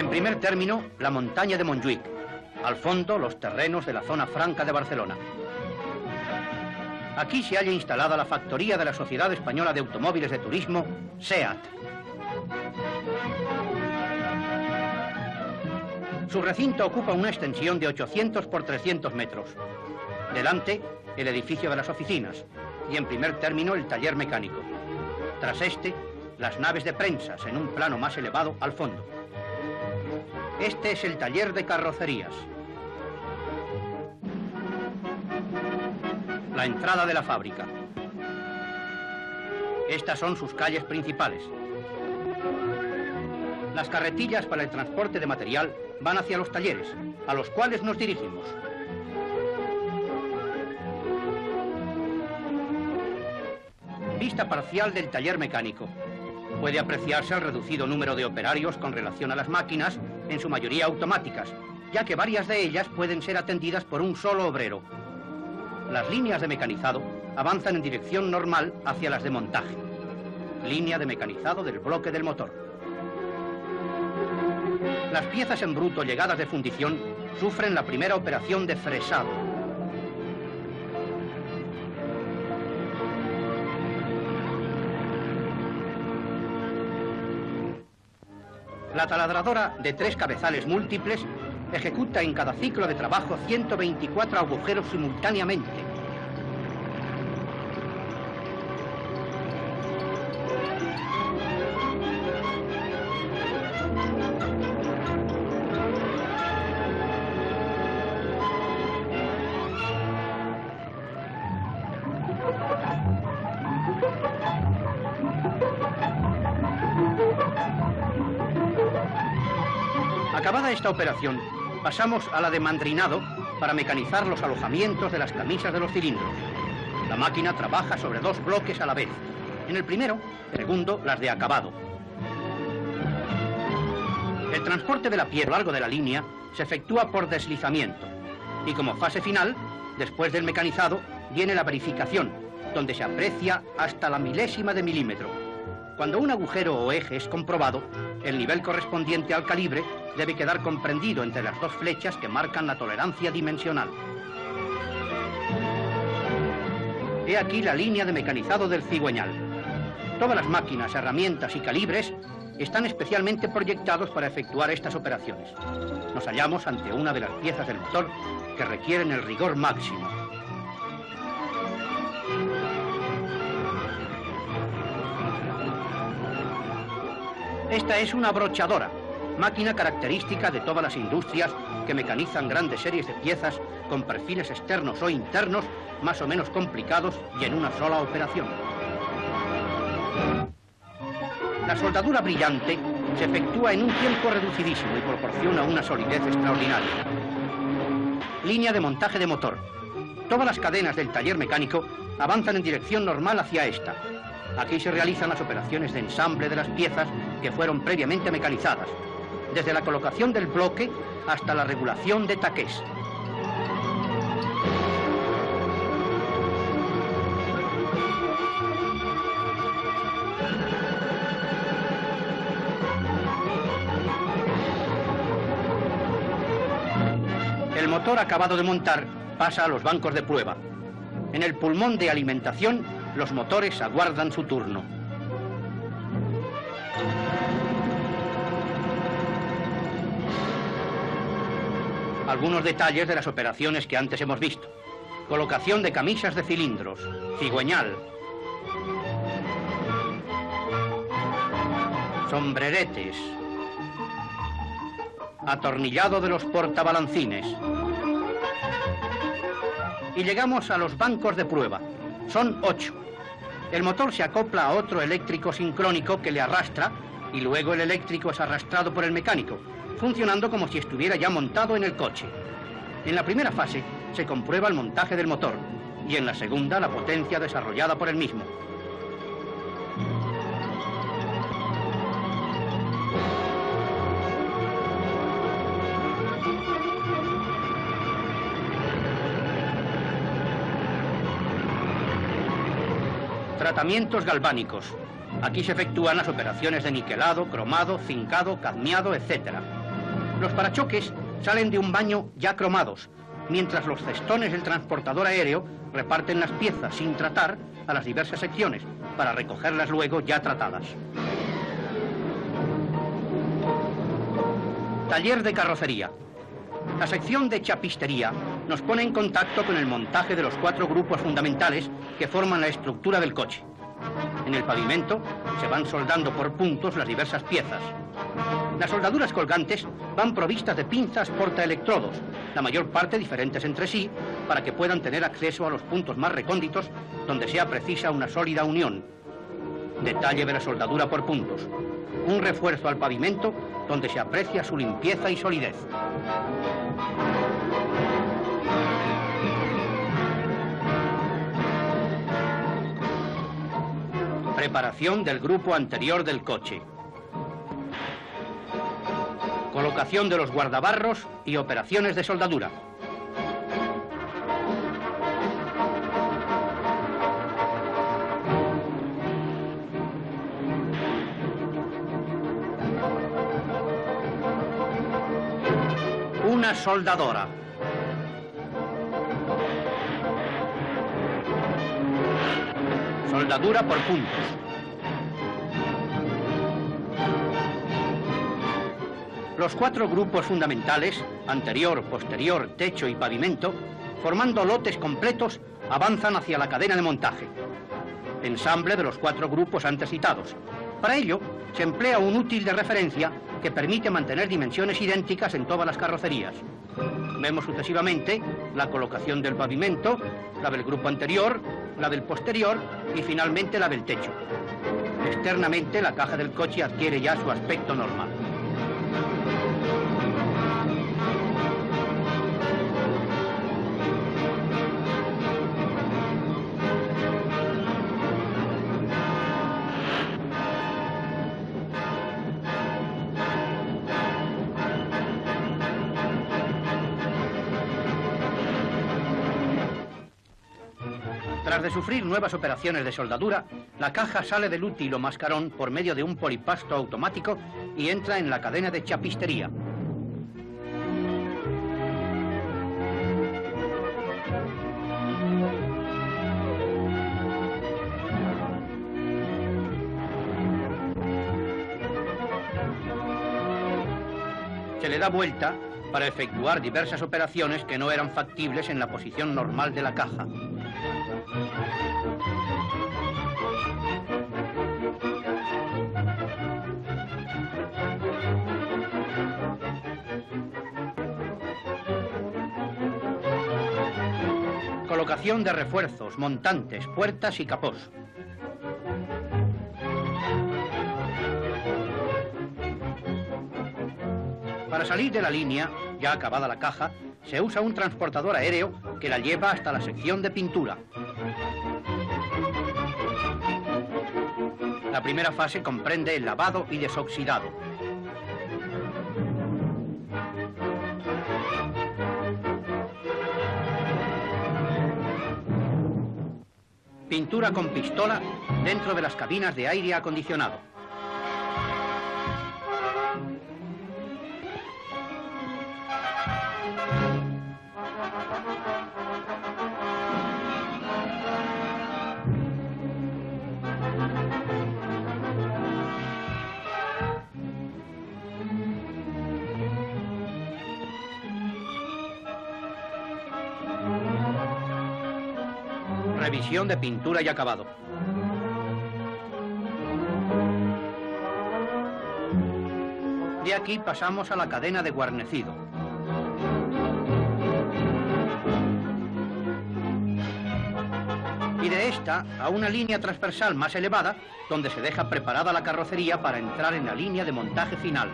En primer término, la montaña de Montjuïc. Al fondo, los terrenos de la zona franca de Barcelona. Aquí se halla instalada la factoría de la Sociedad Española de Automóviles de Turismo, SEAT. Su recinto ocupa una extensión de 800 por 300 metros. Delante, el edificio de las oficinas y en primer término el taller mecánico. Tras este, las naves de prensas en un plano más elevado al fondo. Este es el taller de carrocerías. La entrada de la fábrica. Estas son sus calles principales. Las carretillas para el transporte de material van hacia los talleres, a los cuales nos dirigimos. Vista parcial del taller mecánico. Puede apreciarse el reducido número de operarios con relación a las máquinas, en su mayoría automáticas, ya que varias de ellas pueden ser atendidas por un solo obrero. Las líneas de mecanizado avanzan en dirección normal hacia las de montaje. Línea de mecanizado del bloque del motor. Las piezas en bruto llegadas de fundición sufren la primera operación de fresado. La taladradora de 3 cabezales múltiples ejecuta en cada ciclo de trabajo 124 agujeros simultáneamente. Acabada esta operación, pasamos a la de mandrinado para mecanizar los alojamientos de las camisas de los cilindros. La máquina trabaja sobre 2 bloques a la vez. En el primero, segundo, las de acabado. El transporte de la piel a lo largo de la línea se efectúa por deslizamiento. Y como fase final, después del mecanizado, viene la verificación, donde se aprecia hasta la milésima de milímetro. Cuando un agujero o eje es comprobado, el nivel correspondiente al calibre debe quedar comprendido entre las 2 flechas que marcan la tolerancia dimensional. He aquí la línea de mecanizado del cigüeñal. Todas las máquinas, herramientas y calibres están especialmente proyectados para efectuar estas operaciones. Nos hallamos ante una de las piezas del motor que requieren el rigor máximo. Esta es una brochadora, máquina característica de todas las industrias que mecanizan grandes series de piezas con perfiles externos o internos más o menos complicados y en una sola operación. La soldadura brillante se efectúa en un tiempo reducidísimo y proporciona una solidez extraordinaria. Línea de montaje de motor. Todas las cadenas del taller mecánico avanzan en dirección normal hacia esta. Aquí se realizan las operaciones de ensamble de las piezas que fueron previamente mecanizadas, desde la colocación del bloque hasta la regulación de taqués. El motor acabado de montar pasa a los bancos de prueba. En el pulmón de alimentación, los motores aguardan su turno. Algunos detalles de las operaciones que antes hemos visto. Colocación de camisas de cilindros, cigüeñal, sombreretes, atornillado de los portabalancines. Y llegamos a los bancos de prueba. Son 8. El motor se acopla a otro eléctrico sincrónico que le arrastra y luego el eléctrico es arrastrado por el mecánico, funcionando como si estuviera ya montado en el coche. En la primera fase se comprueba el montaje del motor y en la segunda la potencia desarrollada por el mismo. Tratamientos galvánicos. Aquí se efectúan las operaciones de niquelado, cromado, zincado, cadmiado, etc. Los parachoques salen de un baño ya cromados, mientras los cestones del transportador aéreo reparten las piezas sin tratar a las diversas secciones, para recogerlas luego ya tratadas. Taller de carrocería. La sección de chapistería nos pone en contacto con el montaje de los 4 grupos fundamentales que forman la estructura del coche. En el pavimento se van soldando por puntos las diversas piezas. Las soldaduras colgantes van provistas de pinzas portaelectrodos, la mayor parte diferentes entre sí, para que puedan tener acceso a los puntos más recónditos donde sea precisa una sólida unión. Detalle de la soldadura por puntos. Un refuerzo al pavimento donde se aprecia su limpieza y solidez. Preparación del grupo anterior del coche. Colocación de los guardabarros y operaciones de soldadura. Una soldadora. Soldadura por puntos. Los 4 grupos fundamentales, anterior, posterior, techo y pavimento, formando lotes completos, avanzan hacia la cadena de montaje. Ensamble de los 4 grupos antes citados. Para ello, se emplea un útil de referencia que permite mantener dimensiones idénticas en todas las carrocerías. Vemos sucesivamente la colocación del pavimento, la del grupo anterior, la del posterior y finalmente la del techo. Externamente, la caja del coche adquiere ya su aspecto normal. Tras de sufrir nuevas operaciones de soldadura, la caja sale del útil o mascarón por medio de un polipasto automático y entra en la cadena de chapistería. Se le da vuelta para efectuar diversas operaciones que no eran factibles en la posición normal de la caja. Colocación de refuerzos, montantes, puertas y capós. Para salir de la línea, ya acabada la caja, se usa un transportador aéreo que la lleva hasta la sección de pintura. La primera fase comprende el lavado y desoxidado. Pintura con pistola dentro de las cabinas de aire acondicionado. Revisión de pintura y acabado. De aquí pasamos a la cadena de guarnecido. Y de esta a una línea transversal más elevada, donde se deja preparada la carrocería para entrar en la línea de montaje final.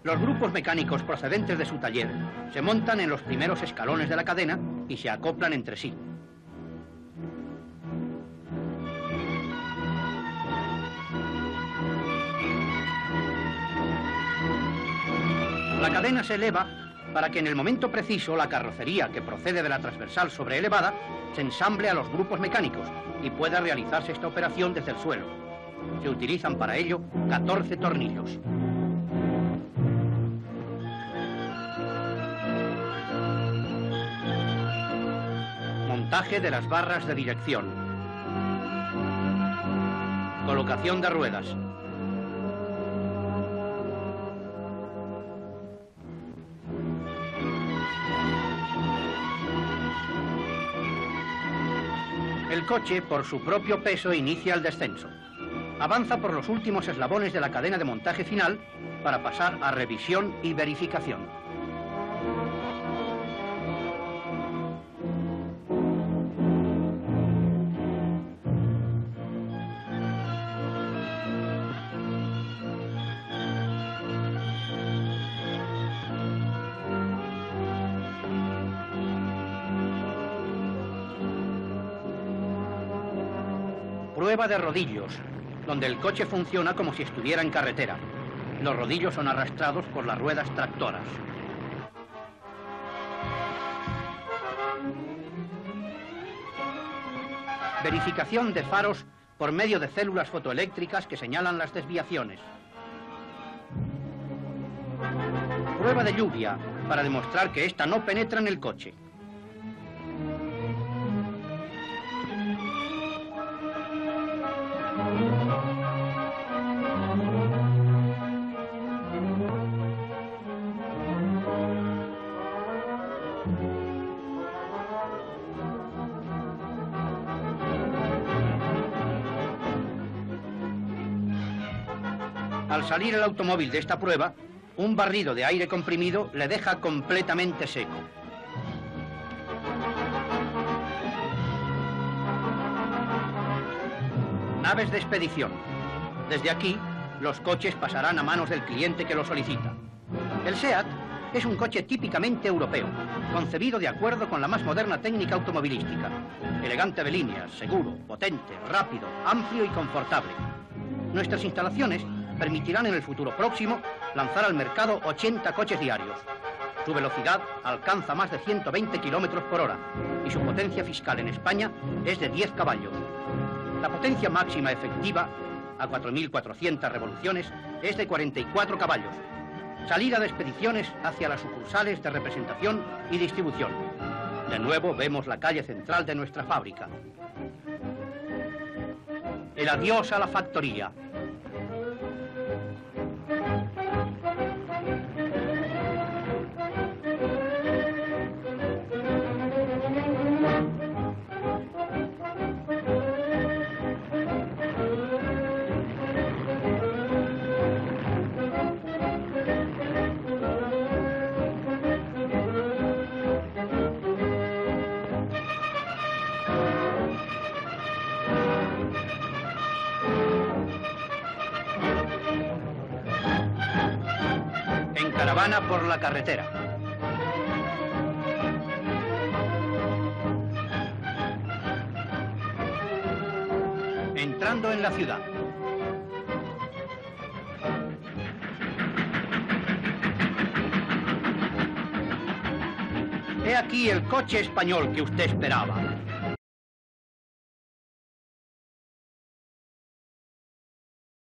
Los grupos mecánicos procedentes de su taller se montan en los primeros escalones de la cadena y se acoplan entre sí. La cadena se eleva para que en el momento preciso la carrocería que procede de la transversal sobreelevada se ensamble a los grupos mecánicos y pueda realizarse esta operación desde el suelo. Se utilizan para ello 14 tornillos. Montaje de las barras de dirección. Colocación de ruedas. El coche, por su propio peso, inicia el descenso. Avanza por los últimos eslabones de la cadena de montaje final para pasar a revisión y verificación. Prueba de rodillos, donde el coche funciona como si estuviera en carretera. Los rodillos son arrastrados por las ruedas tractoras. Verificación de faros por medio de células fotoeléctricas que señalan las desviaciones. Prueba de lluvia, para demostrar que ésta no penetra en el coche. Al salir el automóvil de esta prueba, un barrido de aire comprimido le deja completamente seco. Naves de expedición. Desde aquí, los coches pasarán a manos del cliente que lo solicita. El SEAT es un coche típicamente europeo, concebido de acuerdo con la más moderna técnica automovilística. Elegante de líneas, seguro, potente, rápido, amplio y confortable. Nuestras instalaciones permitirán en el futuro próximo lanzar al mercado 80 coches diarios. Su velocidad alcanza más de 120 kilómetros por hora y su potencia fiscal en España es de 10 caballos. La potencia máxima efectiva, a 4.400 revoluciones, es de 44 caballos. Salida de expediciones hacia las sucursales de representación y distribución. De nuevo vemos la calle central de nuestra fábrica. El adiós a la factoría. Caravana por la carretera. Entrando en la ciudad. He aquí el coche español que usted esperaba.